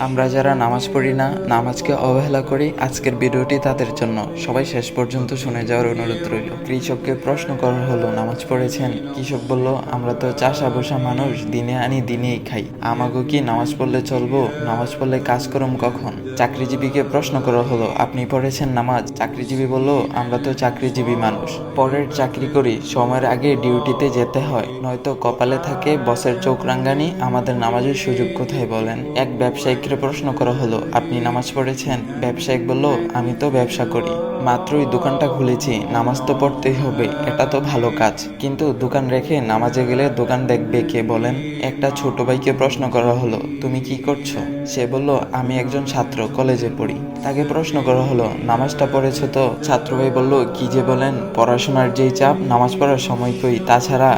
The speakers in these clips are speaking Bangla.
আমরা যারা নামাজ পড়ি না, নামাজকে অবহেলা করি, আজকের ভিডিওটি তাদের জন্য। সবাই শেষ পর্যন্ত শুনে যাওয়ার অনুরোধ রইল। কৃষককে প্রশ্ন করা হলো, নামাজ পড়েছেন? কৃষক বলল, আমরা তো চাষা বসা মানুষ, দিনে আনি দিনেই খাই, আমাগো কি নামাজ পড়লে চলবো? নামাজ পড়লে কাজ করম কখন? চাকরিজীবীকে প্রশ্ন করা হলো, আপনি পড়েছেন নামাজ? চাকরিজীবী বলল, আমরা তো চাকরিজীবী মানুষ, পরের চাকরি করি, সময়ের আগে ডিউটিতে যেতে হয়, নয়তো কপালে থাকে বসের চোখ রাঙ্গানি, আমাদের নামাজের সুযোগ কোথায় বলেন? এক ব্যবসায়িককে প্রশ্ন করা হলো, আপনি নামাজ পড়েছেন? ব্যবসায়িক বলল, আমি তো ব্যবসা করি, মাত্রই দোকানটা খুলেছি, নামাজ তো পড়তেই হবে, এটা তো ভালো কাজ, কিন্তু দোকান রেখে নামাজে গেলে দোকান দেখবে কে বলেন? একটা ছোট ভাইকে প্রশ্ন করা হলো, তুমি কি করছো? সে বলল, আমি একজন ছাত্র, কলেজে পড়ি। তাকে প্রশ্ন করা হলো, নামাজটা পড়েছো তো? ছাত্র ভাই বলল, কি যে বলেন, পড়াশোনার যেই চাপ, নামাজ পড়ার সময় কই, তাছাড়া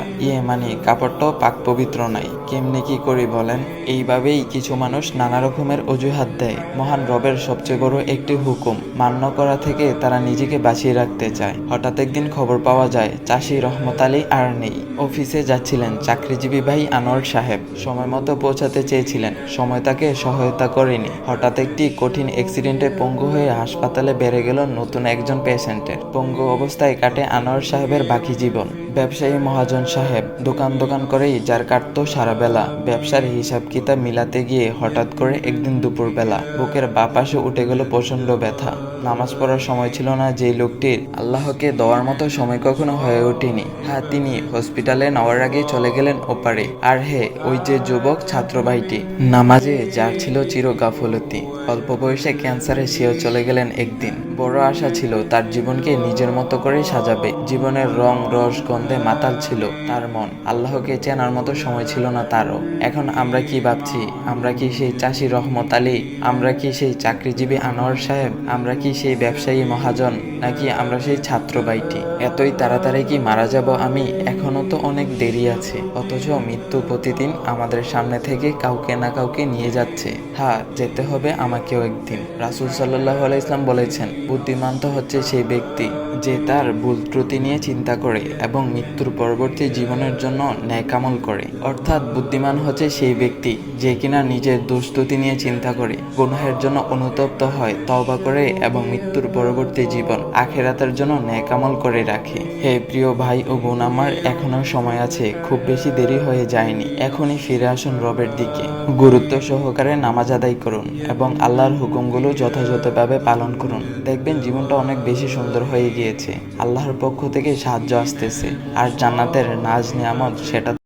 কাপড়টাও পাক পবিত্র নাই, কেমনে কি করি বলেন? এইভাবেই কিছু মানুষ নানা রকমের অজুহাত দেয়। মহান রবের সবচেয়ে বড় একটি হুকুম মান্য করা থেকে তারা নিজেকে বাঁচিয়ে রাখতে চায়। হঠাৎ একদিন খবর পাওয়া যায়, চাষি রহমত আলী আর নেই। অফিসে যাচ্ছিলেন চাকরিজীবী ভাই আনোয়ার সাহেব, সময় মতো পৌঁছাতে চেয়েছিলেন, সময় তাকে সহায়তা করেনি। হঠাৎ একটি কঠিন অ্যাক্সিডেন্টে পঙ্গু হয়ে হাসপাতালে বেড়ে গেল নতুন একজন পেশেন্টের। পঙ্গু অবস্থায় কাটে আনোয়ার সাহেবের বাকি জীবন। ব্যবসায়ী মহাজন সাহেব দোকান করেই যার কাটতো সারা বেলা। ব্যবসার হিসাব কিতাব মিলাতে গিয়ে হঠাৎ করে একদিন দুপুরবেলা বুকের বাঁ পাশে উঠে গেল প্রচন্ড ব্যথা। নামাজ পড়ার সময় ছিল না যেই লোকটির, আল্লাহকে দেওয়ার মতো সময় কখনো হয়ে ওঠেনি। হ্যাঁ, তিনি হসপিটালে নেওয়ার আগে চলে গেলেন ওপারে। আর হে, ওই যে যুবক ছাত্র ভাইটি, নামাজে যার ছিল চির গাফলতি, অল্প বয়সে ক্যান্সারে সেও চলে গেলেন একদিন। বড় আশা ছিল তার জীবনকে নিজের মতো করে সাজাবে। জীবনের রং রস গন্ধে মাতাল ছিল তার মন, আল্লাহকে চেনার মতো সময় ছিল না তারও। এখন আমরা কি ভাবছি? আমরা কি সেই চাষি রহমত আলী? আমরা কি সেই চাকরিজীবী আনোয়ার সাহেব? আমরা কি সেই ব্যবসায়ী মহাজন? নাকি আমরা সেই ছাত্র ভাইটি? এতই তাড়াতাড়ি কি মারা যাব আমি? এখনো তো অনেক দেরি আছে। অথচ মৃত্যু প্রতিদিন আমাদের সামনে থেকে কাউকে না কাউকে নিয়ে যাচ্ছে। হ্যাঁ, যেতে হবে আমাকেও একদিন। রাসূল সাল্লাল্লাহু আলাইহি ওয়াসাল্লাম বলেছেন, বুদ্ধিমান তো হচ্ছে সেই ব্যক্তি যে তার ভুল ত্রুটি নিয়ে চিন্তা করে এবং মৃত্যুর পরবর্তী জীবনের জন্য ন্যায় আমল করে। অর্থাৎ বুদ্ধিমান হচ্ছে সেই ব্যক্তি যে কিনা নিজের দোষ ত্রুটি নিয়ে চিন্তা করে, গুনাহের জন্য অনুতপ্ত হয়, তওবা করে এবং মৃত্যুর পরবর্তী জীবন আখিরাতের জন্য ন্যায় আমল করে রাখে। হে প্রিয় ভাই ও বোন আমার, এখনো সময় আছে, খুব বেশি দেরি হয়ে যায়নি। এখনই ফিরে আসুন রবের দিকে, গুরুত্ব সহকারে নামাজ আদায় করুন এবং আল্লাহর হুকুমগুলো যথাযথভাবে পালন করুন। দেখবেন জীবনটা অনেক বেশি সুন্দর হয়ে গিয়েছে। আল্লাহর পক্ষ থেকে সাহায্য আসতেছে, আর জান্নাতের নাজ নিয়ামত সেটা